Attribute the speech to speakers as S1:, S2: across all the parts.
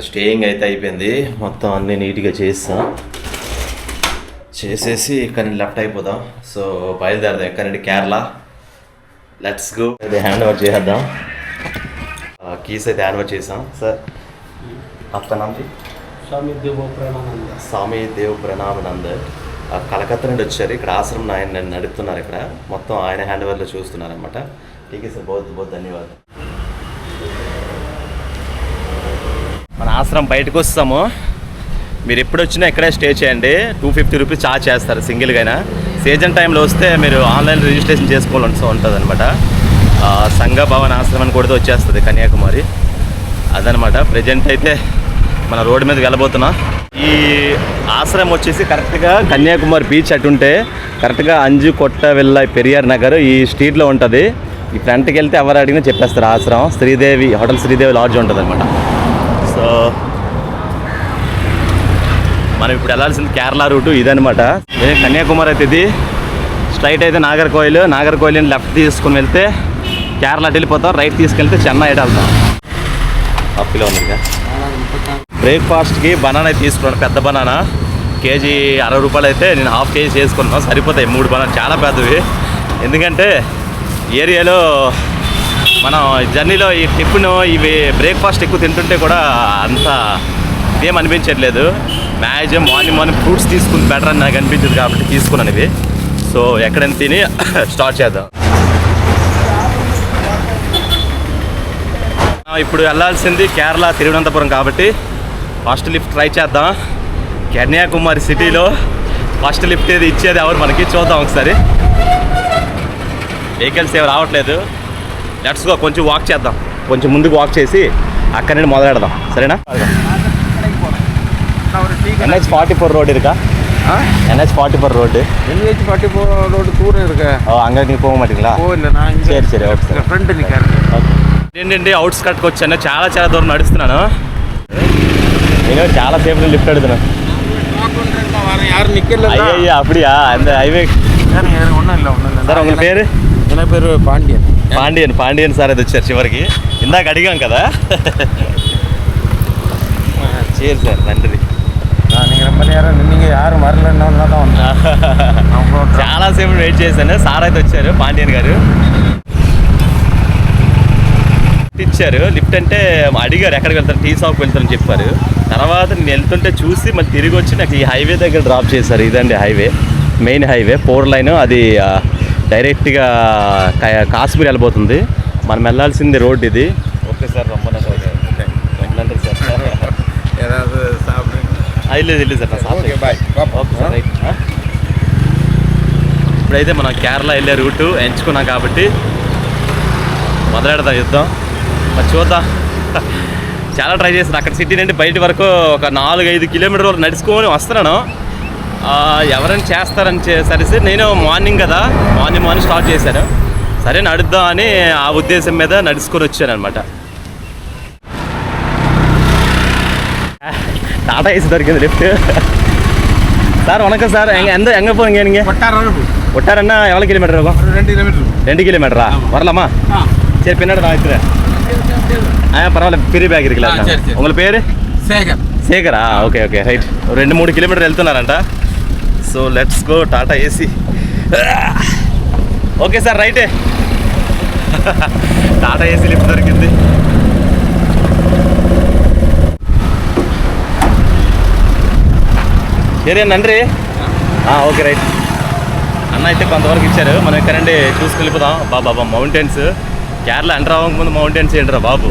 S1: ఇక్కడ స్టేయింగ్ అయితే అయిపోయింది, మొత్తం అన్నీ నీట్గా చేసేసి ఇక్కడ నుండి లెఫ్ట్ అయిపోదాం. సో బయలుదేరదాం ఇక్కడ నుండి కేరళ. Let's go. అది హ్యాండ్ ఓవర్ చేద్దాం. కీస్ అయితే హ్యాండ్ ఓవర్ చేసాం. సార్ आपका नाम जी? స్వామి దేవ్ ప్రణామానంద్. కలకత్తా నుండి వచ్చారు. ఇక్కడ ఆశ్రమం ఆయన నడుపుతున్నారు. ఇక్కడ మొత్తం ఆయన హ్యాండ్ ఓవర్లో చూస్తున్నారు అనమాట. ఠీక్ సార్, बहुत ధన్యవాదాలు. మన ఆశ్రమం బయటకు వస్తాము. మీరు ఎప్పుడు వచ్చినా ఇక్కడే స్టే చేయండి. 250 రూపీస్ ఛార్జ్ చేస్తారు సింగిల్గా. సీజన్ టైంలో వస్తే మీరు ఆన్లైన్ రిజిస్ట్రేషన్ చేసుకోవాల్సి ఉంటుంది అనమాట. సంఘ భవన్ ఆశ్రమాన్ని కూడా వచ్చేస్తుంది కన్యాకుమారి. అదనమాట. ప్రజెంట్ అయితే మన రోడ్డు మీద వెళ్ళబోతున్నాం. ఈ ఆశ్రమం వచ్చేసి కరెక్ట్గా కన్యాకుమారి బీచ్ అటుంటే కరెక్ట్గా అంజు కొట్ట వెళ్ళ పెరియార్ నగర్ ఈ స్ట్రీట్లో ఉంటుంది. ఈ ఫ్రంట్కి వెళ్తే ఎవరు అడిగినా చెప్పేస్తారు ఆశ్రమం. శ్రీదేవి హోటల్ శ్రీదేవి లాడ్జ్ ఉంటుంది అనమాట. సో మనం ఇప్పుడు వెళ్ళాల్సింది కేరళ రూటు ఇదనమాట. కన్యాకుమారి అయితే ఇది స్ట్రైట్ అయితే నాగర్కోయిల్ లెఫ్ట్ తీసుకుని వెళ్తే కేరళ వెళ్ళిపోతాం. రైట్ తీసుకెళ్తే చెన్నై వెళ్తాం. అప్పులో ఉంది. బ్రేక్ఫాస్ట్కి బనానా తీసుకున్నాను, పెద్ద బనానా. కేజీ 60 రూపాయలు అయితే నేను హాఫ్ కేజీ చేసుకున్నాను. సరిపోతాయి 3 బనానా, చాలా పెద్దవి. ఎందుకంటే ఏరియాలో మనం జర్నీలో ఈ టిఫిన్ ఇవి బ్రేక్ఫాస్ట్ ఎక్కువ తింటుంటే కూడా అంత ఏం అనిపించట్లేదు. మ్యాక్సిమం మార్నింగ్ ఫ్రూట్స్ తీసుకుని బెటర్ అని నాకు అనిపించదు కాబట్టి తీసుకున్నాను ఇవి. సో ఎక్కడైనా తిని స్టార్ట్ చేద్దాం. ఇప్పుడు వెళ్ళాల్సింది కేరళ తిరువనంతపురం కాబట్టి ఫస్ట్ లిఫ్ట్ ట్రై చేద్దాం. కన్యాకుమారి సిటీలో ఫస్ట్ లిఫ్ట్ ఏది ఇచ్చేది ఎవరు మనకి చూద్దాం ఒకసారి. వెహికల్స్ ఏమి రావట్లేదు. Let's go. కొంచెం వాక్ చేద్దాం. కొంచెం ముందుకు వాక్ చేసి అక్కడి నుండి మొదలెడదాం. సరేనా? NH 44 ரோடு இருக்கா? NH 44 road.
S2: NH 44 ரோடு தூரம் இருக்கு.
S1: அங்கே நீங்கள் போக மாட்டீங்களா?
S2: போகல. நான்
S1: சரி ஓகே சார்.
S2: ఫ్రెండ్ నికారు.
S1: ఏంటండి అవుట్స్కట్కి వచ్చాను. చాలా దూరం నడుస్తున్నాను. నేను చాలా సేపు లిఫ్ట్ అడుగుతున్నాను.
S2: யாரும் நிக்கல.
S1: ஐயா அப்படியா? அந்த ஹைவே
S2: ஒன்றும் இல்லை.
S1: సార్ உங்கள் పేరు?
S2: నా పేరు
S1: పాండియన్ సార్. అది వచ్చారు చివరికి. ఇందాక అడిగాం కదా. சரி சார், நன்றி.
S2: நீங்கள் ரொம்ப நேரம் నిన్నగా யாரும் வரலன்னா தான்
S1: చాలాసేపు వెయిట్ చేశాను. సార్ అయితే వచ్చారు, పాండ్యన్ గారు ఇచ్చారు లిఫ్ట్. అంటే అడిగారు ఎక్కడికి వెళ్తారు, టీ షాప్కి వెళ్తారని చెప్పారు. తర్వాత నేను వెళ్తుంటే చూసి మళ్ళీ తిరిగి వచ్చి నాకు ఈ హైవే దగ్గర డ్రాప్ చేశారు. ఇదండి హైవే, మెయిన్ హైవే 4 లైన్. అది డైరెక్ట్గా కాశ్మీర్ వెళ్ళిపోతుంది. మనం వెళ్ళాల్సింది రోడ్ ఇది. ఓకే సార్, రొమ్మ నன்றி సార్. లేదు sir, okay bye. Okay sir, right. ఇప్పుడైతే మనం కేరళ వెళ్ళే రూటు ఎంచుకున్నాం కాబట్టి మొదలెడదాం యుద్ధం. మరి చూద్దాం. చాలా ట్రై చేశాను. అక్కడ సిటీ నుండి బయట వరకు ఒక 4-5 కిలోమీటర్ వరకు నడుచుకొని వస్తున్నాను. ఎవరైనా చేస్తారని సరిసి నేను మార్నింగ్ కదా, మార్నింగ్ స్టార్ట్ చేశాను. సరే నడుద్దాం అని ఆ ఉద్దేశం మీద నడుచుకొని వచ్చాను అనమాట. டாடா ஏசி தருக்குது லிஃப்ட். சார் வணக்கம் சார். எங்கே போகிறீங்க நீங்கள்? ஒட்டாரன்னா எவ்வளோ கிலோமீட்டர் இருக்கும்? 2 கிலோமீட்டரா? வரலாமா? சரி, பின்னாடி நான் வைக்கிறேன். பரவாயில்ல, பெரிய பேக் இருக்குல்ல. உங்கள் பேர்? சேகரா? Okay right. 2-3 కిలోమీటర్లు వెళ్తున్నారంట. So let's go. Tata AC. Okay sir, రైటే. టాటా ఏసీ లిఫ్ట్ దొరికింది. సరే, నండ్రి. Okay right. అన్న అయితే కొంతవరకు ఇచ్చారు. మనం ఇక్కడ నుండి చూసుకెళ్ళిపోదాం. బాబా మౌంటైన్స్. కేరళ ఎంటర్ అవ్వక ముందు మౌంటైన్స్ ఏంటరా బాబు,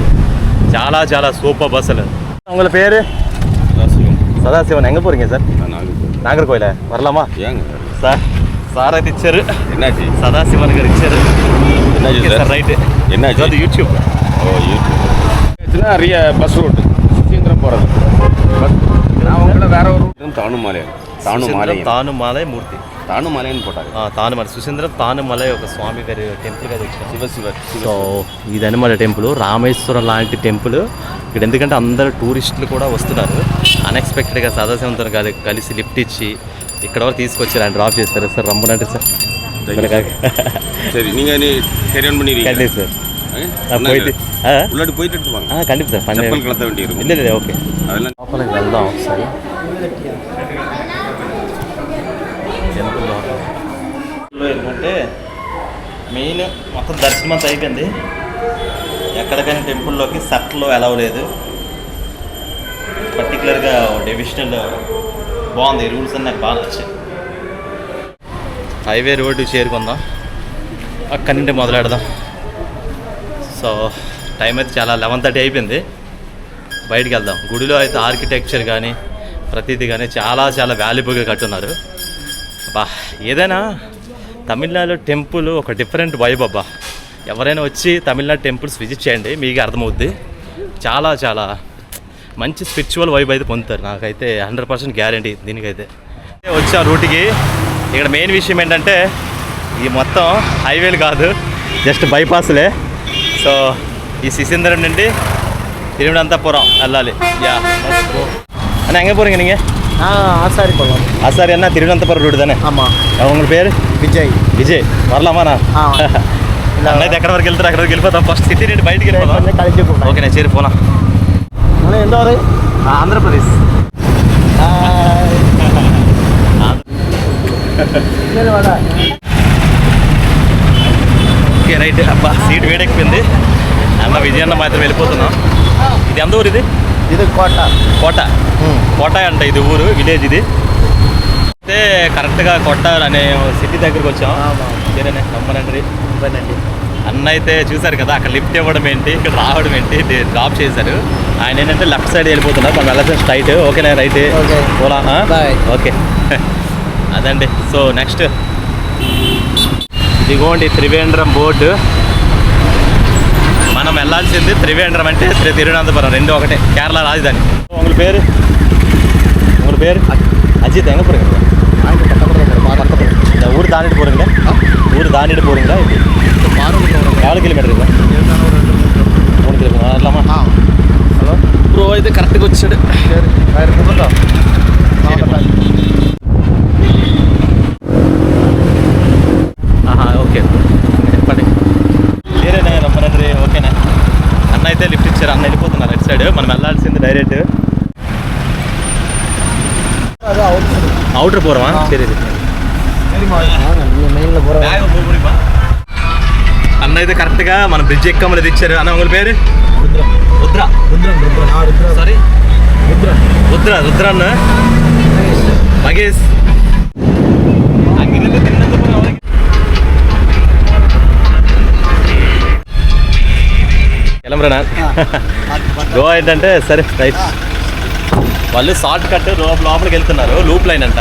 S1: చాలా సూపర్ బస్సులు. உங்கள் பேர்? సదాశివన్. எங்கே போகிறீங்க சார்? నాగర్కోయిల్. வரலாமா? సార్ అయితే ఇచ్చారు. సదాశివన్ గారు ఇచ్చారు. Sir right. అది యూట్యూబ్.
S2: பஸ் ரூட் சுசீந்திரம் போகிறது. வேற ஒரு
S1: తానుమాలై మూర్తి.
S2: తానుమలై అని పోటారు.
S1: తానుమల సుశీంద్రం తానుమలై ఒక స్వామి గారి టెంపుల్ కదా వచ్చిన సో ఇదనమాట టెంపుల్. రామేశ్వరం లాంటి టెంపుల్ ఇక్కడ. ఎందుకంటే అందరు టూరిస్టులు కూడా వస్తున్నారు. అన్ఎక్స్పెక్టెడ్గా సదాశివంతో కలిసి లిఫ్ట్ ఇచ్చి ఇక్కడ వరకు తీసుకొచ్చారు. ఆయన డ్రాప్ చేస్తారు. సార్ రమ్మనండి సార్.
S2: சரி, நீங்கள் கல்யாணம் பண்ணிடுறீங்க
S1: சார். போயிட்டு
S2: உள்ளாடி போயிட்டு வாங்க.
S1: கண்டிப்பாக சார் பண்ணி
S2: செப்பல் கலத்த வேண்டி இருக்கும்.
S1: இல்லை ఓకే
S2: அதெல்லாம்
S1: లోపలికి వెళ్దాం ఒకసారి. ఏంటంటే మెయిన్ మొత్తం దర్శనం అంతా అయిపోయింది. ఎక్కడికైనా టెంపుల్లోకి సట్లో అలౌ లేదు. పర్టికులర్గా డివిజనల్ బాగుంది, రూల్స్ అన్నీ నాకు బాగా నచ్చాయి. హైవే రోడ్డు చేరుకుందాం, అక్కడి నుండి మొదలెడదాం. సో టైం అయితే చాలా 11:30 అయిపోయింది. బయటికి వెళ్దాం. గుడిలో అయితే ఆర్కిటెక్చర్ కానీ ప్రతిదీ కానీ చాలా చాలా వాల్యుబుల్గా కట్టున్నారు. అబ్బా ఏదైనా తమిళనాడు టెంపుల్ ఒక డిఫరెంట్ వైబ్ అబ్బా. ఎవరైనా వచ్చి తమిళనాడు టెంపుల్స్ విజిట్ చేయండి, మీకు అర్థమవుద్ది. చాలా చాలా మంచి స్పిరిచువల్ వైబ్ అయితే పొందుతారు. నాకైతే 100% గ్యారంటీ దీనికైతే. వచ్చే రూట్కి ఇక్కడ మెయిన్ విషయం ఏంటంటే ఈ మొత్తం హైవేలు కాదు, జస్ట్ బైపాస్లే. సో ఈ సిసిందరం నుండి తిరువనంతపురం వెళ్ళాలి. యా அண்ணா எங்கே போகிறீங்க நீங்கள்?
S3: ஆசாரி கொள்ளலாம்.
S1: ஆசாரி அண்ணா திருவனந்தபுரம் ரூட் தானே?
S3: ஆமாம்.
S1: உங்கள் பேர்?
S3: విజయ్.
S1: విజయ్ வரலாమాண்ணா? అన్నైతే ఎక్కడ వరకు వెళ్తారు అక్కడ వరకు వెళ్ళిపోతాం. ఫస్ట్ సిటీ నుండి బయటికి వెళ్ళిపోతాం.
S3: కలిసి
S1: ఓకే నేను చేరి పోనా.
S3: ఎంత ఊరు?
S1: ఆంధ్రప్రదేశ్. Okay right. అబ్బా సీట్ వేడెక్కిపోయింది. అన్న విజయన్న మాత్రం వెళ్ళిపోతున్నాం. ఇది ఎంత ఊరు?
S3: ఇది కోట.
S1: కోట కోట అంట ఇది ఊరు, విలేజ్ ఇది. అయితే కరెక్ట్గా కోట అనే సిటీ దగ్గరికి వచ్చాం. సరేనే నమ్మనండి. అన్న అయితే చూసారు కదా, అక్కడ లిఫ్ట్ ఇవ్వడం ఏంటి, ఇక్కడ రావడం ఏంటి, డ్రాప్ చేశారు. ఆయన ఏంటంటే లెఫ్ట్ సైడ్ వెళ్ళిపోతున్నారు, మనం వెళ్ళాల్సిన స్ట్రైట్. ఓకేనా రైట్ పోలా. ఓకే అదండి. సో నెక్స్ట్ ఇదిగోండి త్రివేంద్రం బోర్డు. మనం వెళ్ళాల్సింది త్రివేంద్రం అంటే తిరువనంతపురం, రెండు ఒకటే, కేరళ రాజధాని. உங்கள் பேர்? உங்கள் பேர்? அஜித். எங்கே போகிறீங்க? இந்த ஊர் தாண்டிட்டு போகிறீங்களா? ஊர் தாண்டிட்டு போகிறீங்களா? எவ்வளோ கிலோமீட்டர் இருக்கா? 3 கிலோமீட்டர் வரலாமா? హలో బ్రో అయితే కరెక్ట్గా వచ్చాడు. ఓకే చెప్పండి. వేరేనా రమ్మనండి. ఓకేనా అన్న అయితే లిఫ్ట్ ఇచ్చారు. అన్న వెళ్ళిపోతున్నారు రైట్ సైడ్. మనం వెళ్ళాల్సింది డైరెక్ట్ అవుటర్ పోరమా? సరే అన్న అయితే కరెక్ట్గా మన బ్రిడ్జ్ ఎక్కమలేదు ఇచ్చారు. అన్న ఉங்கள் పేరు? రుద్ర. సారీ రుద్ర అన్న మగేష్. కిలమరనా గో ఏంటంటే సరే రైట్. వాళ్ళు షార్ట్ కట్ లోపలికి వెళ్తున్నారు, లూప్ లైన్ అంట.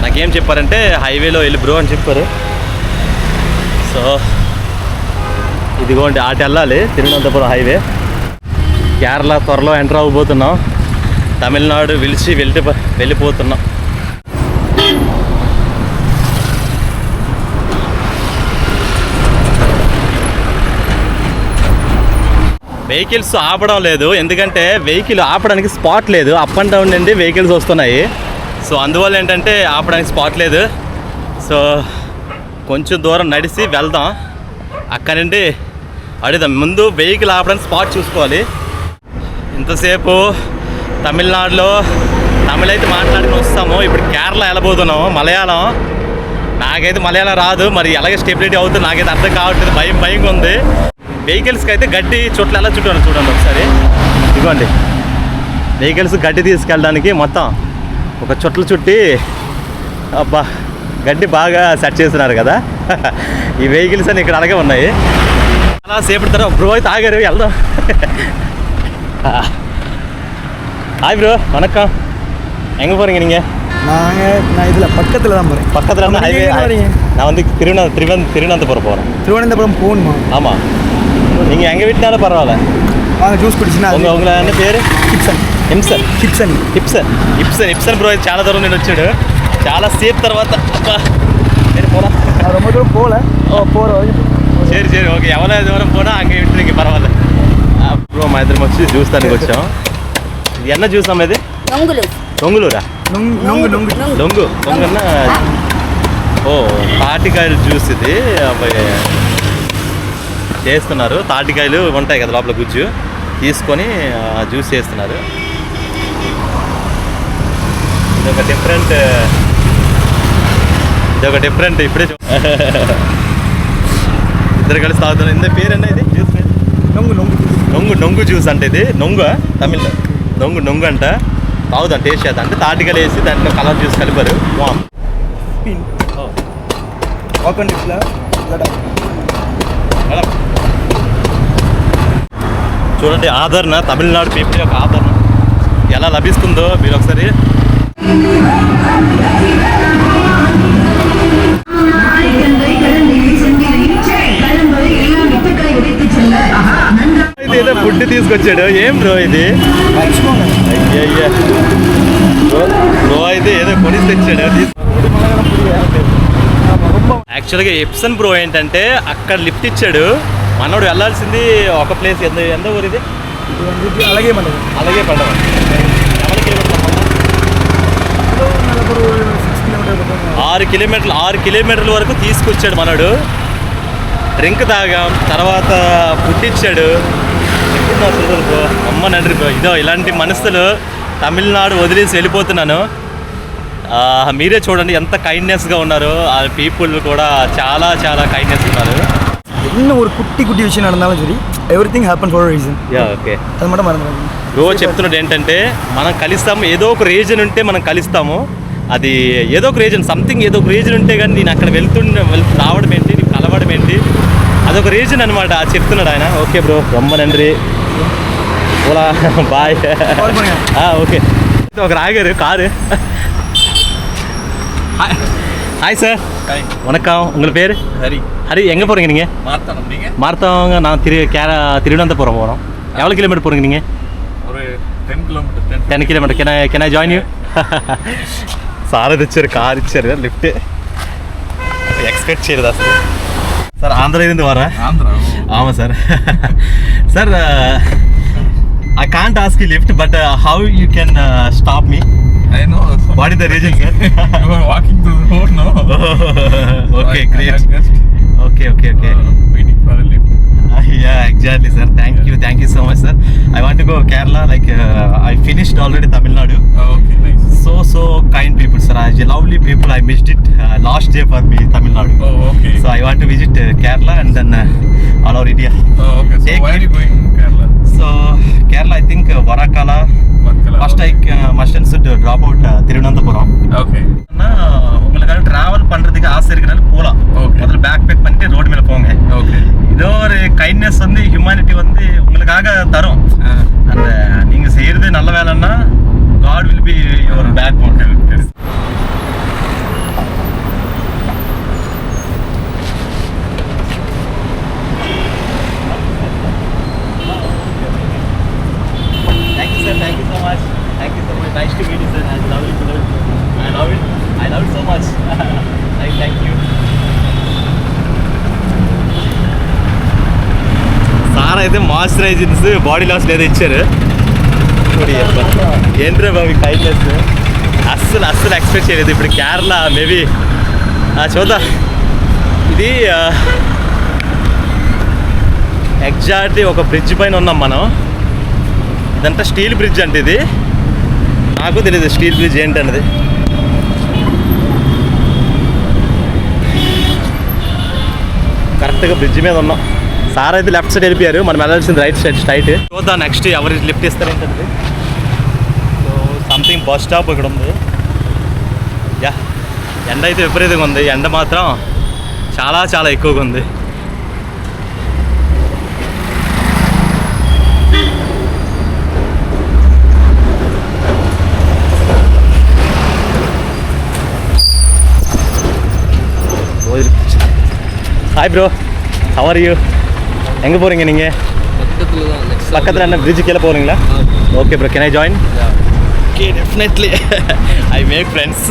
S1: నాకేం చెప్పారంటే హైవేలో వెళ్ళి బ్రో అని చెప్పారు. సో ఇదిగోండి అటు వెళ్ళాలి, తిరువనంతపురం హైవే. కేరళ త్వరలో ఎంటర్ అవ్వబోతున్నాం. తమిళనాడు విలిచి వెళ్ళిపోతున్నాం. వెహికల్స్ ఆపడం లేదు, ఎందుకంటే వెహికల్ ఆపడానికి స్పాట్ లేదు. అప్ అండ్ డౌన్ నుండి వెహికల్స్ వస్తున్నాయి. సో అందువల్ల ఏంటంటే ఆపడానికి స్పాట్ లేదు. సో కొంచెం దూరం నడిచి వెళ్దాం, అక్కడి నుండి అడుగుదాం. ముందు వెహికల్ ఆపడానికి స్పాట్ చూసుకోవాలి. ఇంతసేపు తమిళనాడులో తమిళ అయితే మాట్లాడుకుని వస్తాము. ఇప్పుడు కేరళ వెళ్ళబోతున్నాము, మలయాళం. నాకైతే మలయాళం రాదు, మరి ఎలాగే స్టెబిలిటీ అవుతుంది నాకైతే అర్థం కావట్లేదు. భయంగా ఉంది. వెహికల్స్కి అయితే గడ్డి చుట్టూ ఎలా చుట్టాను చూడండి ఒకసారి. ఇదిగోండి వెహికల్స్ గడ్డి తీసుకెళ్ళడానికి మొత్తం ఒక చుట్టలు చుట్టి, అబ్బా గడ్డి బాగా సెట్ చేస్తున్నారు కదా. ఈ వెహికల్స్ అన్నీ ఇక్కడ అలాగే ఉన్నాయి. అలా సేపటి తర్వాత బ్రో అయితే ఆగారు, వెళ్దాం. ஹாய் ப்ரோ வணக்கம். எங்கே போகிறீங்க நீங்கள்?
S3: நான் இதில் பக்கத்தில் தான் போகிறேன்.
S1: பக்கத்தில் ஹைவே. நான் வந்து திருவனந்தபுரம் போகிறேன்.
S3: திருவனந்தபுரம் போகணுமா?
S1: ஆமாம். நீங்கள் எங்கே வீட்டுனாலும் பரவாயில்ல,
S3: வாங்க ஜூஸ் குடிச்சுன்னா.
S1: உங்களை என்ன పేరు? హిప్సన్ బ్రో చాలా దూరం నుండి వచ్చాడు, చాలా సేపు తర్వాత. అబ్బా సరే పోలా.
S3: ரொம்ப தூரம் போகல, போகிறோம்.
S1: సరే ఓకే, ఎవరో దూరం పోనా అంగే వింటున్నాకి పర్వాలేదు. బ్రో మా ఇద్దరం వచ్చి జ్యూస్ తానికి వచ్చాం. ఇది ఎన్న జ్యూస్ అమ్మ? ఇది నొంగులూరా? నొంగున్న ఓ తాటికాయల జ్యూస్ ఇది. అబ్బాయి చేస్తున్నారు. తాటికాయలు ఉంటాయి కదా లోపల గుజ్జు తీసుకొని జ్యూస్ చేస్తున్నారు. ఇదొక డిఫరెంట్ ఇప్పుడే ఇద్దరు కలిసి తాగుతున్నారు. ఇంత పేరేనా ఇది జ్యూస్? నొంగు జ్యూస్ అంటే ఇది తమిళ్ నొంగు అంట. తాగుదాం, టేస్ట్ చేద్దాం. అంటే తాటికాయలు వేసి దాంట్లో కలర్ జ్యూస్ కలిపారు. చూడండి ఆదరణ, తమిళనాడు పీపుల్ యొక్క ఆదరణ ఎలా లభిస్తుందో మీరు ఒకసారి. ఏదో ఫుడ్ తీసుకొచ్చాడు. ఏం బ్రో ఇది? అయ్యయ్యా బ్రో అయితే ఏదో కొని తెచ్చాడు. యాక్చువల్గా ఎప్సన్ బ్రో ఏంటంటే అక్కడ లిఫ్ట్ ఇచ్చాడు. మనోడు వెళ్ళాల్సింది ఒక ప్లేస్. ఎంత ఊరు ఇది?
S3: అలాగే
S1: పండుగ 6 కిలోమీటర్ల వరకు తీసుకొచ్చాడు మనోడు. డ్రింక్ తాగాం, తర్వాత పుట్టించాడు. బ్రో అమ్మ నండ్రి బ్రో. ఇదో ఇలాంటి మనసులు తమిళనాడు వదిలేసి వెళ్ళిపోతున్నాను. మీరే చూడండి ఎంత కైండ్నెస్గా ఉన్నారు. ఆ పీపుల్ కూడా చాలా చాలా కైండ్నెస్ ఉన్నారు.
S3: என்ன ஒரு குட்டி விஷயம் நடந்தாலும் சரி, எவ்ரிథింగ్ హ్యాపెన్ ఫర్ రీజన్.
S1: ఓకే,
S3: అది మాట మనం
S1: రోజు చెప్తున్నాడు ఏంటంటే మనం కలుస్తాము, ఏదో ఒక రీజన్ ఉంటే మనం కలుస్తాము. అది ఏదో ఒక రీజన్, ఏదో ఒక రీజన్ ఉంటే కానీ నేను అక్కడ రావడం ఏంటి, నీకు కలవడం ఏంటి, అదొక రీజన్ అనమాట. చెప్తున్నాడు ఆయన. ఓకే బ్రో, రొమ్మ నండ్రి. Ola bye. ఓకే, ఒక రాగారు కారు. Hi sir. வணக்கம். உங்கள் பேர்? ஹரி. எங்கே போகிறீங்க நீங்கள்? மார்த்தவங்க. நான் திருவனந்தபுரம் போகிறோம். எவ்வளோ கிலோமீட்டர் போகிறீங்க நீங்கள்?
S2: ஒரு 10
S1: kilometer. Can I join you? Sir ఇచ్చారు, కార్ ఇచ్చారు, లిఫ్ట్ ఎక్స్పెక్ట్ చేయలేదు అసలు. సార్ ఆంధ్ర ఇருந்து వరా? ஆமாம் sir. Sir I can't ask you lift, but how you can stop me?
S2: I know.
S1: What is the reason, sir?
S2: You are walking through the road, no?
S1: Okay, great. Okay.
S2: Waiting for a lift.
S1: Yeah, exactly, sir. Thank you so much, sir. I want to go Kerala. Like I finished already Tamil Nadu.
S2: Okay, nice.
S1: So kind people, sir. Lovely people. I missed it last day for me Tamil Nadu.
S2: Oh, okay.
S1: So I want to visit Kerala and then all over India.
S2: Oh, okay. So where are you going, Kerala?
S1: So Kerala, I think Varakala. First I must and should drop out Thiruvananthapuram.
S2: Okay.
S1: உங்களுக்கு travel பண்ணுறதுக்கு ஆசை இருக்கிறனால போகலாம். முதல்ல back back பண்ணிட்டு road மேலே போங்க.
S2: Okay.
S1: இதோ ஒரு கைண்ட்னஸ் வந்து ஹியூமனிட்டி வந்து உங்களுக்காக தரும். அந்த நீங்கள் செய்கிறது நல்ல வேலைன்னா God will be your backbone. Thank you so much. Nice to meet you, sir. I love it. I love it so much. Thank you. Sir అయితే మాయిశ్చరైజర్స్, బాడీ లాస్ లేదా ఇచ్చారు. ఏంట్రా బాబు కైండ్నెస్ అస్సలు ఎక్స్పెక్ట్ చేయలేదు. ఇప్పుడు Kerala maybe చూద్దాం. ఇది exactly ఒక బ్రిడ్జ్ పైన ఉన్నాం మనం. ఇదంతా స్టీల్ బ్రిడ్జ్ అంటే ఇది. నాకు తెలియదు స్టీల్ బ్రిడ్జ్ ఏంటన్నది. కరెక్ట్గా బ్రిడ్జ్ మీద ఉన్నాం. సార్ అయితే లెఫ్ట్ సైడ్ వెళ్ళిపోయారు, మనం వెళ్ళాల్సింది రైట్ సైడ్ స్ట్రైట్. చూద్దాం నెక్స్ట్ ఎవరు లిఫ్ట్ ఇస్తారేంటండి. సో సంథింగ్ బస్ స్టాప్ ఇక్కడ ఉంది. యా, ఎండ అయితే విపరీతంగా ఉంది. ఎండ మాత్రం చాలా చాలా ఎక్కువగా ఉంది. Hi bro, how are you? எங்கே போகிறீங்க நீங்கள்? பக்கத்தில் என்ன பிரிட்ஜு கீழே போகிறீங்களா? Okay bro, can I join? Okay, definitely I make friends.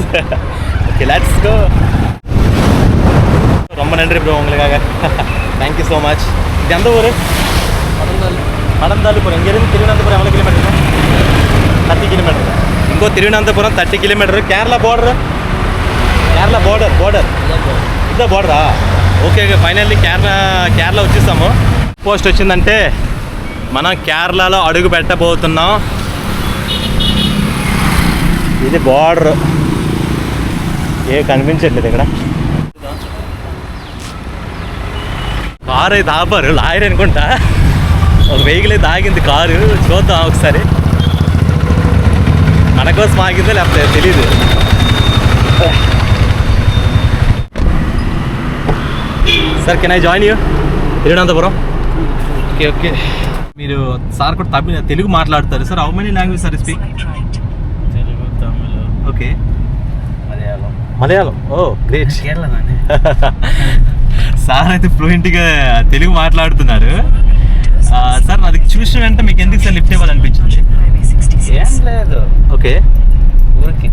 S1: Okay, let's go. ரொம்ப நன்றி ப்ரோ உங்களுக்காக. Thank you so much. இது எந்த ஊர்? மடந்தாலுபுரம். இங்கேருந்து திருவனந்தபுரம் எவ்வளோ கிலோமீட்டர்? 30 kilometer. ఇంకో తిరువనంతపురం 30 kilometer. కేరళ బోర్డర్ ఇదే బోర్డరా? ఓకే ఫైనల్లీ కేరళ వచ్చేసాము. పోస్ట్ వచ్చిందంటే మనం కేరళలో అడుగు పెట్టబోతున్నాం. ఇది బార్డర్, ఏ కనిపించట్లేదు ఇక్కడ. కారు అయితే ఆపారు, లాయర్ అనుకుంటా. ఒక వెహికల్ అయితే ఆగింది కారు, చూద్దాం ఒకసారి. మన కోసం ఆగిందో లేకపోతే తెలీదు. Sir can I join you? Thiruvananthapuram. Okay okay. మీరు సార్ కూడా తెలుగు మాట్లాడతారు sir. How many language sir speak?
S2: Telugu, Tamil,
S1: okay.
S2: Malayalam.
S1: Malayalam, oh great.
S2: Kerala
S1: sir అయితే ఫ్లూయెంట్గా తెలుగు మాట్లాడుతున్నారు. సార్ అది చూసిన వెంటనే మీకు ఎందుకు సార్ లిఫ్ట్ ఇవ్వాలనిపించింది?
S2: ఏం లేదు,
S1: ఓకే.
S2: ఊరికి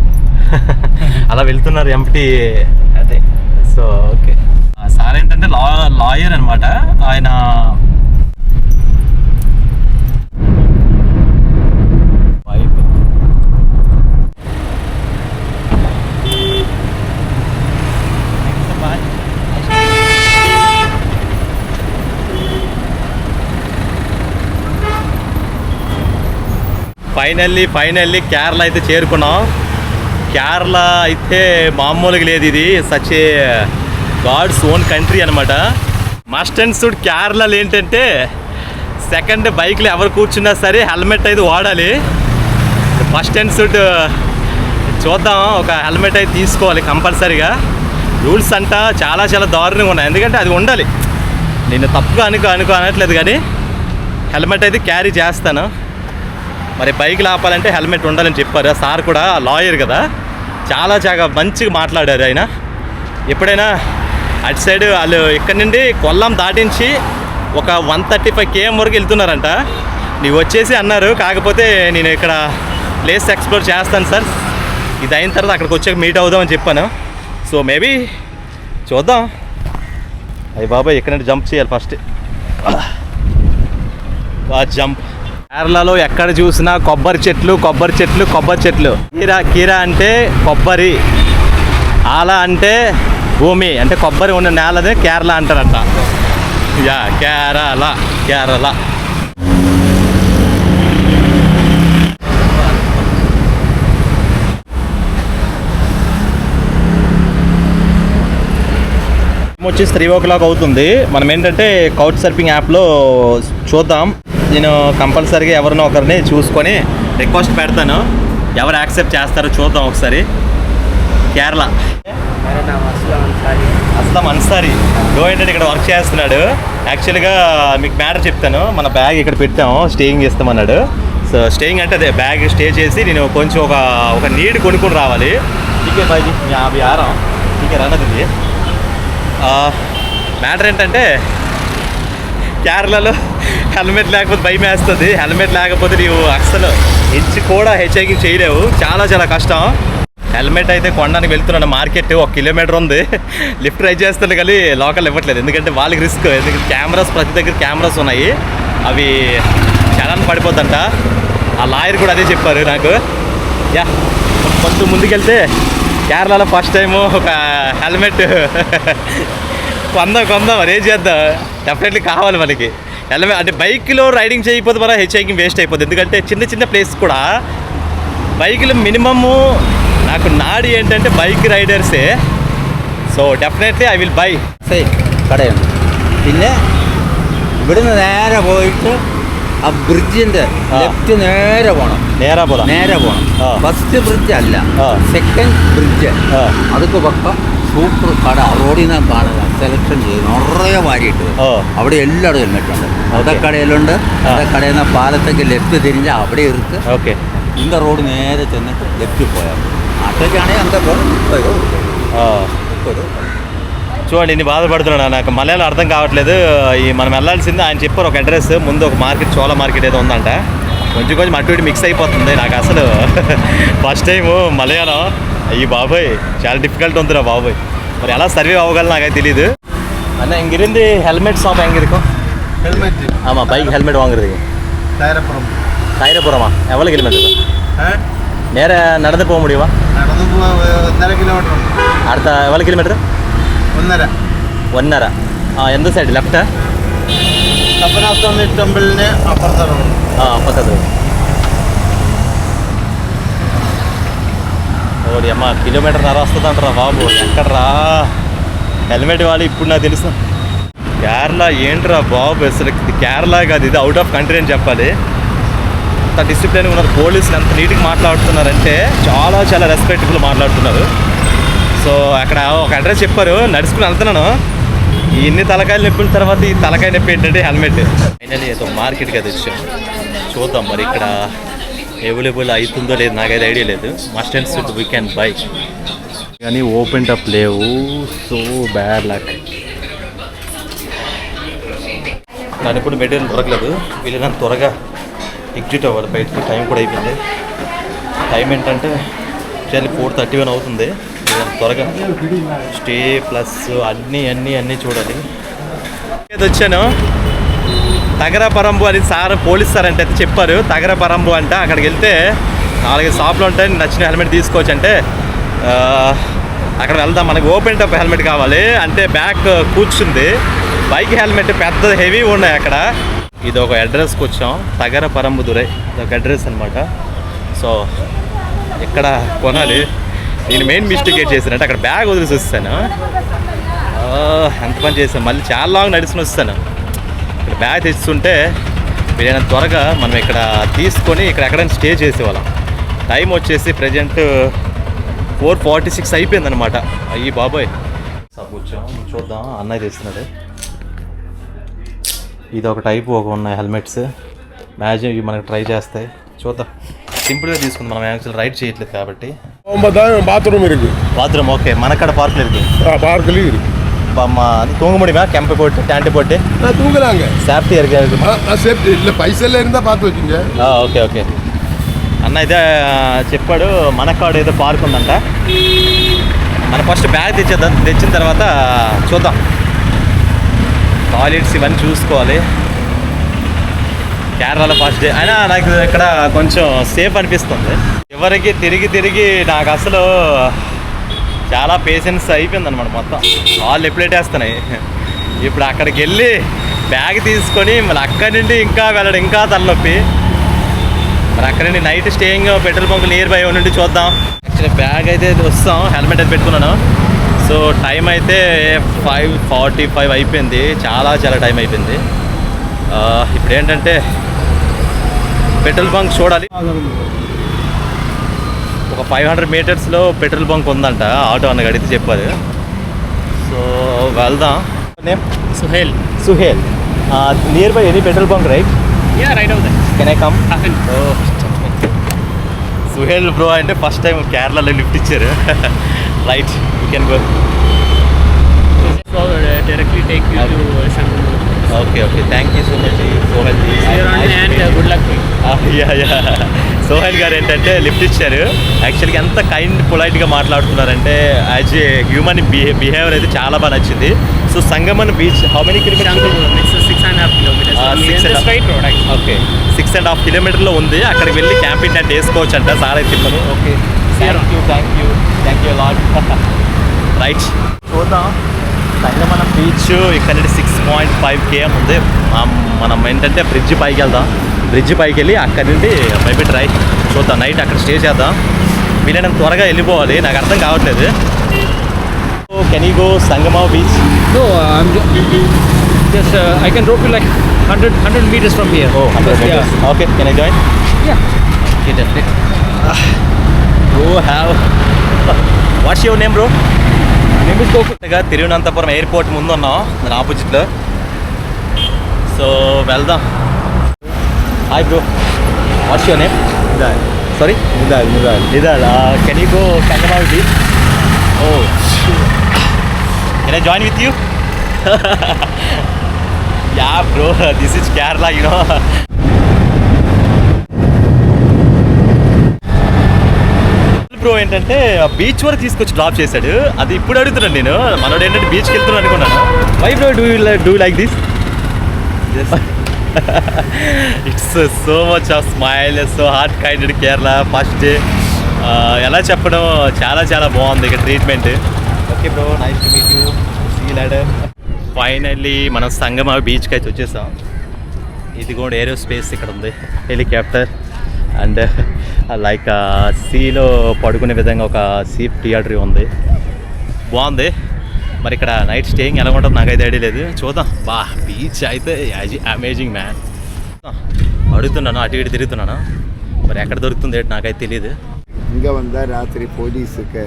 S1: అలా వెళ్తున్నారు ఎంప్టీ.
S2: అదే.
S1: So okay. సార్ ఏంటంటే లాయర్ అనమాట. ఆయన ఫైనల్లీ కేరళ అయితే చేరుకున్నాం. కేరళ అయితే మామూలుగా లేదు, ఇది such a God's own country అనమాట. మస్ట్ అండ్ షుడ్ కేరళలో ఏంటంటే సెకండ్ బైక్లో ఎవరు కూర్చున్నా సరే హెల్మెట్ అయితే వాడాలి. ఫస్ట్ అండ్ షుడ్ చూద్దాం, ఒక హెల్మెట్ అయితే తీసుకోవాలి కంపల్సరీగా. రూల్స్ అంట చాలా దారుణంగా ఉన్నాయి, ఎందుకంటే అది ఉండాలి. నేను తప్పుగా అనట్లేదు, కానీ హెల్మెట్ అయితే క్యారీ చేస్తాను. మరి బైక్ ఆపాలంటే హెల్మెట్ ఉండాలని చెప్పారు. సార్ కూడా లాయర్ కదా, చాలా మంచిగా మాట్లాడారు ఆయన. ఎప్పుడైనా అటు సైడ్ వాళ్ళు ఇక్కడ నుండి కొల్లాం దాటించి ఒక 135 km వరకు వెళ్తున్నారంట. నీవు వచ్చేసి అన్నారు, కాకపోతే నేను ఇక్కడ ప్లేస్ ఎక్స్ప్లోర్ చేస్తాను సార్, ఇది అయిన తర్వాత అక్కడికి వచ్చాక మీట్ అవుదామని చెప్పాను. సో మేబీ చూద్దాం. అయ్యి బాబాయ్, ఇక్కడ నుండి జంప్ చేయాలి ఫస్ట్. జంప్. కేరళలో ఎక్కడ చూసినా కొబ్బరి చెట్లు. కీరా అంటే కొబ్బరి, ఆలా అంటే భూమి, అంటే కొబ్బరి ఉన్న నేలదే కేరళ అంటారంట. యా, కేరళ. వచ్చేసి 3 o'clock అవుతుంది. మనం ఏంటంటే కౌచ్ సర్ఫింగ్ యాప్లో చూద్దాం. నేను కంపల్సరీగా ఎవరినో ఒకరిని చూసుకొని రిక్వెస్ట్ పెడతాను, ఎవరు యాక్సెప్ట్ చేస్తారో చూద్దాం ఒకసారి. కేరళ. అస్లాం అన్సారీ ఏంటంటే ఇక్కడ వర్క్ చేస్తున్నాడు. యాక్చువల్గా మీకు మ్యాటర్ చెప్తాను, మన బ్యాగ్ ఇక్కడ పెట్టాము, స్టేయింగ్ చేస్తామన్నాడు. సో స్టేయింగ్ అంటే అదే బ్యాగ్ స్టే చేసి నేను కొంచెం ఒక నీడ్ కొనుక్కొని రావాలి. ఠీకే బాజీ, మీ అవి ఆరాం ఠీకే రానది. మ్యాటర్ ఏంటంటే కేరళలో హెల్మెట్ లేకపోతే భయం వేస్తుంది. హెల్మెట్ లేకపోతే నీవు అస్సలు ఇంచు కూడా హెచ్ఐకింగ్ చేయలేవు, చాలా కష్టం. హెల్మెట్ అయితే కొనడానికి వెళ్తున్నాను. మార్కెట్ 1 kilometer ఉంది. లిఫ్ట్ ట్రై చేస్తాను కానీ లోకల్ ఇవ్వట్లేదు, ఎందుకంటే వాళ్ళకి రిస్క్. ఎందుకంటే కెమెరాస్, ప్రతి దగ్గర కెమెరాస్ ఉన్నాయి, అవి చాలా పడిపోద్దంట. ఆ లాయర్ కూడా అదే చెప్పారు నాకు. యా, కొంచెం ముందుకెళ్తే కేరళలో ఫస్ట్ టైము ఒక హెల్మెట్ కొందాం మరి ఏం చేద్దాం. డెఫినెట్లీ కావాలి మనకి హెల్మెట్. అంటే బైక్లో రైడింగ్ చేయకపోతే మన హెచ్ఐకింగ్ వేస్ట్ అయిపోతుంది, ఎందుకంటే చిన్న ప్లేస్ కూడా బైక్లో మినిమము. నాకు నాడి ఏంటంటే బైక్ రైడర్సే. So definitely I will buy.
S4: കടയുണ്ട്. പിന്നെ ഇവിടുന്ന് നേരെ പോയിട്ട് ആ ബ്രിഡ്ജിന്റെ ലെഫ്റ്റ് നേരെ പോകണം. ഫസ്റ്റ് ബ്രിഡ്ജ് അല്ല, സെക്കൻഡ് ബ്രിഡ്ജ്. അതൊക്കെ പക്കം സൂപ്പർ കട. റോഡിൽ നിന്ന് കാണുക, സെലക്ഷൻ ചെയ്ത് നിറയെ വാരിയിട്ട് അവിടെ എല്ലായിടും ഹെൽമെറ്റ് ഉണ്ട്. അതക്കടയിലുണ്ട്. അതക്കടയിൽ നിന്ന് പാലത്തേക്ക് ലെഫ്റ്റ് തിരിഞ്ഞാൽ അവിടെ ഇருக்கு.
S1: ഓക്കെ,
S4: இந்த ரோடு நேരെ ചെന്നിട്ട് ലെഫ്റ്റ് പോയാൽ అట్లకానే అంత
S1: చూడండి. ఇన్ని బాధపడుతున్నాడు, నాకు మలయాళం అర్థం కావట్లేదు. ఈ మనం వెళ్ళాల్సింది ఆయన చెప్పారు ఒక అడ్రస్, ముందు ఒక మార్కెట్, చోళ మార్కెట్ ఏదో ఉందంట. కొంచెం అటు ఇటు మిక్స్ అయిపోతుంది. నాకు అసలు ఫస్ట్ టైము మలయాళం. అయ్యి బాబోయ్, చాలా డిఫికల్ట్ ఉందిరా బాబోయ్. మరి ఎలా సర్వే అవ్వగలను నాకైతే తెలీదు. అన్న ఇంగిருந்து ஹெல்மெட் ஷாப் எங்கே இருக்கும்?
S2: ஹெல்மெட்.
S1: ஆமாம், பைக் ஹெல்மெட் வாங்குறதுக்கு. தாயிரப்புறமா எவ்வளோ கிலோமீட்டர்? நேர நடந்து போக முடியுமா?
S2: നടന്നു 1.5 kilometer ഉണ്ട്.
S1: അടുത്ത എவ்வளோ കിലോമീറ്റർ?
S2: 1.5.
S1: எந்த சைடு? லெஃப்ட்டா?
S2: ಕಬ್ಬನಾಸ್ವಾಮಿ ಟೆಂಪಲ್ನೇ ಅಪ್ಪರ್ತಾರ
S1: పక్కదు ఓడి అమ్మ కిలోమీటర్ నర వస్తుంది అంటారా బాబు ఎక్కడరా హెల్మెట్ వాళ్ళు ఇప్పుడు నాకు తెలుసు కేరళ ఏంట్రా బాబు అసలు ఇది కేరళ కాదు ఇది అవుట్ ఆఫ్ కంట్రీ అని చెప్పాలి అంత డిసిప్లిన్ ఉన్నారు పోలీసులు ఎంత నీట్గా మాట్లాడుతున్నారంటే చాలా చాలా రెస్పెక్టబుల్ మాట్లాడుతున్నారు సో అక్కడ ఒక అడ్రస్ చెప్పారు నడుచుకుని వెళ్తున్నాను ఇన్ని తలకాయలు నొప్పిన తర్వాత ఈ తలకాయ నొప్పి ఏంటంటే హెల్మెట్ ఫైనల్లీ ఏదో మార్కెట్కి అది వచ్చాం చూద్దాం మరి ఇక్కడ అవైలబుల్ అవుతుందో లేదు నాకైతే ఐడియా లేదు must and should we can buy కానీ ఓపెన్ టప్ లేవు సో బ్యాడ్ లక్ దాని ఇప్పుడు మెటీరియల్ దొరకలేదు వీళ్ళని త్వరగా ఎగ్జిట్ అవ్వాలి బయటకి టైం కూడా అయిపోయింది టైం ఏంటంటే యాక్చువల్లీ 4:31 అవుతుంది త్వరగా స్టే ప్లస్ అన్నీ చూడాలి ఏదో వచ్చాను తగరపరంబు అని సార్ పోలీస్ సార్ అంటే చెప్పారు తగరపరంబు అంట అక్కడికి వెళ్తే 4 షాపులు ఉంటాయి నచ్చిన హెల్మెట్ తీసుకోవచ్చు అంటే అక్కడ వెళ్దాం మనకి ఓపెన్ టప్ హెల్మెట్ కావాలి అంటే బ్యాక్ కూర్చుంది బైక్ హెల్మెట్ పెద్ద హెవీ ఉన్నాయి అక్కడ ఇది ఒక అడ్రస్కి వచ్చాం తగరపరంబు దురై ఇది ఒక అడ్రస్ అనమాట సో ఎక్కడ కొనాలి నేను మెయిన్ మిస్టేక్ ఏం చేశానంటే అక్కడ బ్యాగ్ వదిలేసి వస్తాను ఎంత పని చేశాను మళ్ళీ చాలా లాంగ్ నడుచుకుని వస్తాను ఇక్కడ బ్యాగ్ తెచ్చుకుంటే వీలైనంత త్వరగా మనం ఇక్కడ తీసుకొని ఇక్కడ ఎక్కడైనా స్టే చేసేవాళ్ళం టైం వచ్చేసి ప్రజెంట్ 4:46 అయిపోయిందనమాట అయ్యి బాబోయ్ కూర్చోం చూద్దాం అన్నయ్య తెస్తున్నాడు ఇది ఒక టైపు ఒక ఉన్నాయి హెల్మెట్స్ మ్యాజిక్ ఇవి మనకి ట్రై చేస్తాయి చూద్దాం సింపుల్గా తీసుకుందాం మనం యాక్చువల్ రైడ్ చేయట్లేదు కాబట్టి
S2: ಬಾತ್ರೂಮ್ ಇருக்கு
S1: బాత్రూమ్ ఓకే మనక్కడ పార్కులు ఇருக்கு
S2: பார்க்கில் இருக்கு
S1: அது தூங்க முடியுமா கெம்பை போட்டு டேண்ட்டு போட்டு
S2: தூங்கலாங்க
S1: சேஃப்டி இருக்கு
S2: సేఫ్టీ இல்லை పైసలు இருந்தா பார்த்து வச்சுங்க
S1: ఓకే ఓకే అన్న ఇదే చెప్పాడు మనకాడు ఏదో పార్క్ ఉందంట మనం ఫస్ట్ బ్యాగ్ తెచ్చిన తర్వాత చూద్దాం టాయిలెట్స్ ఇవన్నీ చూసుకోవాలి కేరళలో ఫస్ట్ డే అయినా నాకు ఇక్కడ కొంచెం సేఫ్ అనిపిస్తుంది ఎవరికి తిరిగి నాకు అసలు చాలా పేషెన్స్ అయిపోయింది అనమాట మొత్తం వాళ్ళు ఎప్పుడేటేస్తున్నాయి ఇప్పుడు అక్కడికి వెళ్ళి బ్యాగ్ తీసుకొని మళ్ళీ అక్కడి నుండి ఇంకా వెళ్ళడం ఇంకా తలనొప్పి మరి అక్కడ నుండి night staying petrol bunk near by నుండి చూద్దాం యాక్చువల్లీ బ్యాగ్ అయితే వస్తాం హెల్మెట్ అయితే పెట్టుకున్నాను సో టైం అయితే 5:45 అయిపోయింది చాలా టైం అయిపోయింది ఇప్పుడు ఏంటంటే పెట్రోల్ బంక్ చూడాలి ఒక 500 మీటర్స్లో పెట్రోల్ బంక్ ఉందంట ఆటో అన్న గడితే చెప్పారు సో వెళ్దాం name
S3: Suhail
S1: near by any petrol bunk right
S3: right అవుతుంది
S1: can I come Suhail bro అంటే ఫస్ట్ టైం కేరళలో లిఫ్ట్ ఇచ్చారు right you can go
S3: directly take you to Shankar
S1: okay thank you so much Sohail
S3: good luck
S1: Sohail గారు ఏంటంటే lift ఇచ్చారు యాక్చువల్గా ఎంత kind పొలైట్గా మాట్లాడుతున్నారంటే యాజ్ ఏ హ్యూమన్ బిహేవియర్ అయితే చాలా బాగా నచ్చింది so Shanghumugham beach how many kilometers
S3: 6.5 kilometers straight road
S1: okay 6.5 కిలోమీటర్లో ఉంది అక్కడికి వెళ్ళి క్యాంపింగ్ టెంట్ వేసుకోవచ్చు అంట సార్ అయితే చెప్పారు okay thank you lot right చూద్దాం సంగమనం బీచ్ ఇక్కడ నుండి 6.5 km ఉంది మనం ఏంటంటే బ్రిడ్జ్ పైకి వెళ్దాం బ్రిడ్జ్ పైకి వెళ్ళి అక్కడి నుండి మేబీ ట్రై చూద్దాం నైట్ అక్కడ స్టే చేద్దాం వీలైనంత త్వరగా వెళ్ళిపోవాలి నాకు అర్థం కావట్లేదు can you go Shanghumugham beach
S3: No, just I can drop you like 100 meters from here.
S1: Oh, 100 meters.
S3: Yeah.
S1: Okay, can I join?
S3: Yeah.
S1: Okay, definitely. What's your name, bro?
S3: My name is Gokul.
S1: Thiruvananthapuram airport ముందు ఉన్నాం దాని ఆపోజిట్లో so వెళ్దాం hi bro what's your name sorry Nidal can you go Shanghumugham beach oh can I join with you yeah bro this is Kerala you know bro ఏంటంటే beach వరకు తీసుకొచ్చి drop చేశాడు అది ఇప్పుడు అడుగుతున్నాను నేను మనోడు ఏంటంటే బీచ్కి వెళ్తున్నాను అనుకున్నాను why bro do like this it's so much of smile so heart kinded Kerala first day ఎలా చెప్పడం చాలా బాగుంది ఇక్కడ treatment okay bro nice to meet you see you later finally మనం సంగమ బీచ్కి అయితే వచ్చేసాం ఇది కూడా ఏరోస్పేస్ ఇక్కడ ఉంది, హెలికాప్టర్ అండ్ లైక్ సీలో పడుకునే విధంగా ఒక సీప్ థియేటర్ ఉంది, బాగుంది. మరి ఇక్కడ నైట్ స్టేయింగ్ ఎలా ఉంటుందో నాకైతే ఐడియా లేదు, చూద్దాం. బీచ్ అయితే అమేజింగ్ మ్యాన్. అడుగుతున్నాను, అటు ఇటు తిరుగుతున్నాను, మరి ఎక్కడ దొరుకుతుంది ఏంటి నాకైతే తెలియదు.
S2: இங்கே வந்தால் ராத்திரி போலீஸுக்கு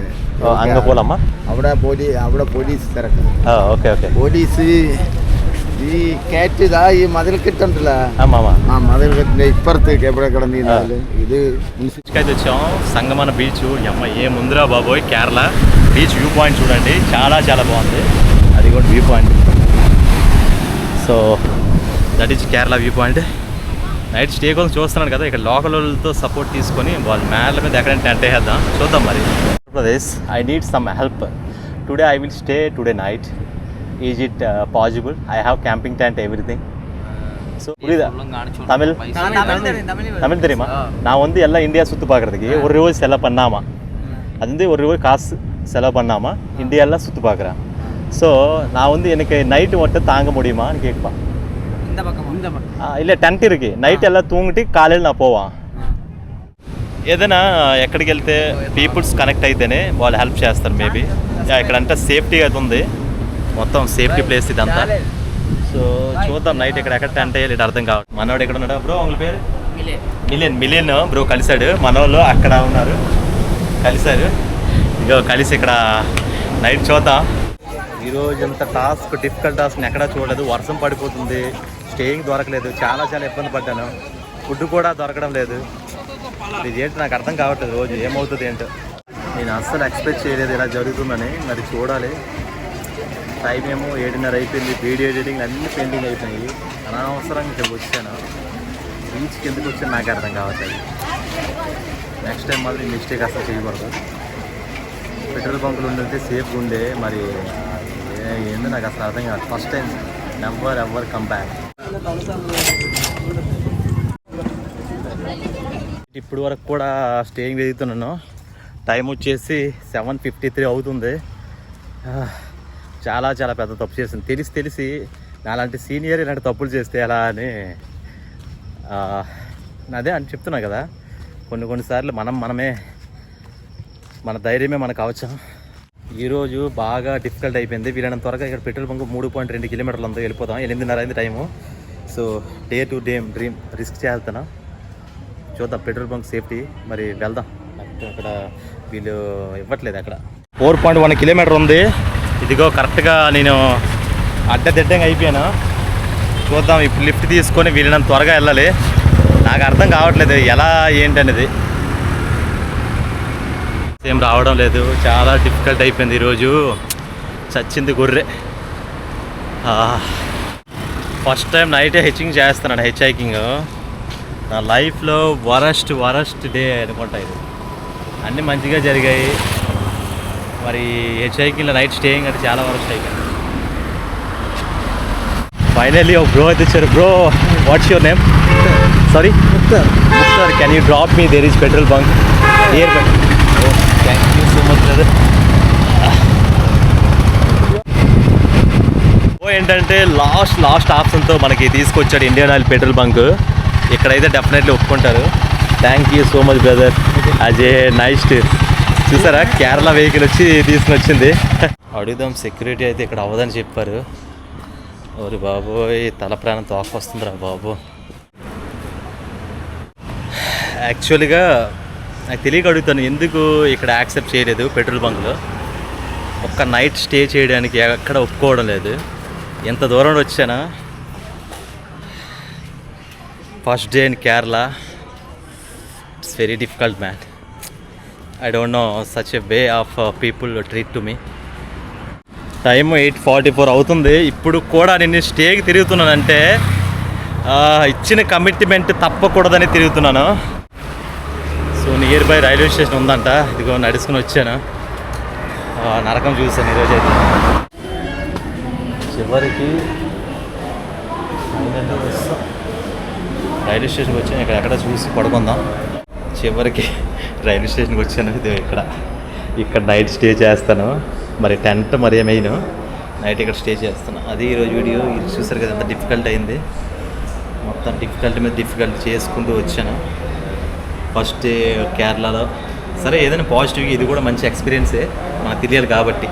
S1: அங்கே போகலாமா?
S2: അവിടെ പോലീസ് തിരക്കും.
S1: Okay okay.
S2: పోలీసు ఈ కేట్టిదా ఈ మదిలి కిట్టంటుల మదిలి కిట్టిన ఇప్పటికి ఎప్పుడ కిടന്നിരുന്നാല് ఇది
S1: అయితే వచ్చాం సంగమన బీచ్. అమ్మ ఏ ముందురా బాబోయ్, కేరళ బీచ్ వ్యూ పాయింట్ చూడండి, చాలా చాలా బాగుంది. అది కూడా view point. So that is Kerala view point. Night stay కోసం చూస్తున్నాను కదా, ఇక్కడ లోకల్ వాళ్ళతో సపోర్ట్ తీసుకొని వాళ్ళ మేడల మీద ఎక్కడైనా టెంట్ వేద్దాం, చూద్దాం. మరి Andhra Pradesh, I need some help today. I will stay today night. Is it possible? I have camping tent everything. So புரியுதா? தமிழ் தமிழ் தெரியுமா? நான் வந்து எல்லாம் இந்தியா சுற்றி பார்க்குறதுக்கு ஒரு ரூபாய் செலவு பண்ணாமா, அது வந்து ஒரு ரூபாய் காசு செலவு பண்ணாமல் இந்தியாலாம் சுற்றி பார்க்குறேன். ஸோ நான் வந்து எனக்கு நைட்டு மட்டும் தாங்க முடியுமான்னு கேட்பான். இல்லை టెంట్ ఇருக்கு, నైట్ ఎలా తూంగిటి కాలేజీ నా పోవా. ఏదైనా ఎక్కడికి వెళ్తే పీపుల్స్ కనెక్ట్ అయితేనే వాళ్ళు హెల్ప్ చేస్తారు మేబీ. ఇక్కడంతా సేఫ్టీ అయితే ఉంది, మొత్తం సేఫ్టీ ప్లేస్ ఇదంతా. సో చూద్దాం నైట్ ఇక్కడ ఎక్కడ టెంట్ వేయాలి అర్థం కావాలి. మనోడు ఎక్కడ ఉన్నాడు బ్రో? వాళ్ళ పేరు మిలియన్ బ్రో. కలిశాడు, మనోళ్ళు అక్కడ ఉన్నారు, కలిశారు. ఇగో కలిసి ఇక్కడ నైట్ చూద్దాం. ఈరోజు ఇంత డిఫికల్ట్ టాస్క్ ఎక్కడా చూడలేదు. వర్షం పడిపోతుంది, స్టేయింగ్ దొరకలేదు, చాలా చాలా ఇబ్బంది పడ్డాను. ఫుడ్ కూడా దొరకడం లేదు. ఇది ఏంటి నాకు అర్థం కావట్లేదు, రోజు ఏమవుతుంది ఏంటో. నేను అస్సలు ఎక్స్పెక్ట్ చేయలేదు ఇలా జరుగుతుందని. మరి చూడాలి. టైం ఏమో 7:30 అయిపోయింది. వీడియో ఎడిటింగ్ అన్నీ పెండింగ్ అయిపోయినాయి. అనవసరంగా ఇక్కడికి వచ్చాను. బీచ్కి ఎందుకు వచ్చాను నాకు అర్థం కావట్లేదు. నెక్స్ట్ టైం మాత్రం ఈ మిస్టేక్ అసలు చేయకూడదు. పెట్రోల్ బంకులు ఉండే సేఫ్గా ఉండే, మరి ఏందో నాకు అసలు అర్థం కాదు. First time never come back. ఇప్పుడు వరకు కూడా స్టేయింగ్ వెతుకుతున్నాను. టైం వచ్చేసి 7:53 అవుతుంది. చాలా చాలా పెద్ద తప్పు చేసింది. తెలిసి నాలాంటి సీనియర్ ఇలాంటి తప్పులు చేస్తే ఎలా అని అదే అని చెప్తున్నా కదా. కొన్నిసార్లు మనమే మన ధైర్యమే మనకు అవసరం. ఈరోజు బాగా డిఫికల్ట్ అయిపోయింది. వీళ్ళని త్వరగా ఇక్కడ పెట్రోల్ బంక్ 3.2 కిలోమీటర్లు ఉందో వెళ్ళిపోతాం. 8:30 అయింది time. So day to day dream risk చేస్తాను. చూద్దాం పెట్రోల్ బంక్ సేఫ్టీ, మరి వెళ్దాం. అక్కడ వీళ్ళు ఇవ్వట్లేదు. అక్కడ 4.1 కిలోమీటర్ ఉంది. ఇదిగో కరెక్ట్గా నేను అడ్డదిడ్డంగా అయిపోయాను. చూద్దాం, ఇప్పుడు లిఫ్ట్ తీసుకొని వీళ్ళని త్వరగా వెళ్ళాలి. నాకు అర్థం కావట్లేదు ఎలా ఏంటనేది. ఏం రావడం లేదు, చాలా డిఫికల్ట్ అయిపోయింది ఈరోజు. చచ్చింది గొర్రె. ఫస్ట్ టైం నైటే హెచ్చింగ్ చేస్తున్నాను. హైకింగ్ నా లైఫ్లో వరస్ట్ డే అనుకుంటా. ఇది అన్నీ మంచిగా జరిగాయి. మరి హైకింగ్లో నైట్ స్టేయింగ్ అంటే చాలా వరస్ట్ అయిపోయింది. ఫైనల్లీ ఒక బ్రో అయితే వచ్చారు. Bro, what's your name? Sorry Mukhtar. Can you drop me? There is petrol bunk nearby. Thank you so much brother. ఏంటంటే లాస్ట్ ఆప్షన్తో మనకి తీసుకొచ్చాడు ఇండియన్ ఆయిల్ పెట్రోల్ బంక్. ఇక్కడైతే డెఫినెట్లీ ఒప్పుకుంటారు. Thank you so much brother. As a nice. చూసారా, Kerala vehicle వచ్చి తీసుకుని వచ్చింది. అడుగుదాం. సెక్యూరిటీ అయితే ఇక్కడ అవ్వదని చెప్పారు. ఓరి బాబోయ్, తల ప్రాణం తోకొస్తుందిరా బాబు. యాక్చువల్గా నాకు తెలియక అడుగుతాను, ఎందుకు ఇక్కడ యాక్సెప్ట్ చేయలేదు పెట్రోల్ బంక్లో. ఒక్క నైట్ స్టే చేయడానికి ఎక్కడ ఒప్పుకోవడం లేదు. ఎంత దూరం వచ్చానా. First day in Kerala. It's very difficult man. I don't know such a way of people treat to me. Time 8:44 అవుతుంది. ఇప్పుడు కూడా నేను స్టేకి తిరుగుతున్నానంటే ఇచ్చిన కమిట్మెంట్ తప్పకూడదని తిరుగుతున్నాను. So near by railway station ఉందంట. ఇదిగో నడుచుకుని వచ్చాను. నరకం చూశాను ఈరోజు అయితే. చివరికి రైల్వే స్టేషన్కి వచ్చాను. ఎక్కడ చూసి పడుకుందాం. చివరికి రైల్వే స్టేషన్కి వచ్చాను. ఇది ఇక్కడ నైట్ స్టే చేస్తాను. మరి టెంట్ మరీ మెయిన్. నైట్ ఇక్కడ స్టే చేస్తాను. అది ఈరోజు వీడియో. ఇది చూసారు కదా ఎంత డిఫికల్ట్ అయింది. మొత్తం డిఫికల్ట్ మీద డిఫికల్ట్ చేసుకుంటూ వచ్చాను. ఫస్ట్ కేరళలో సరే ఏదైనా పాజిటివ్గా ఇది కూడా మంచి ఎక్స్పీరియన్సే మనకు తెలియాలి కాబట్టి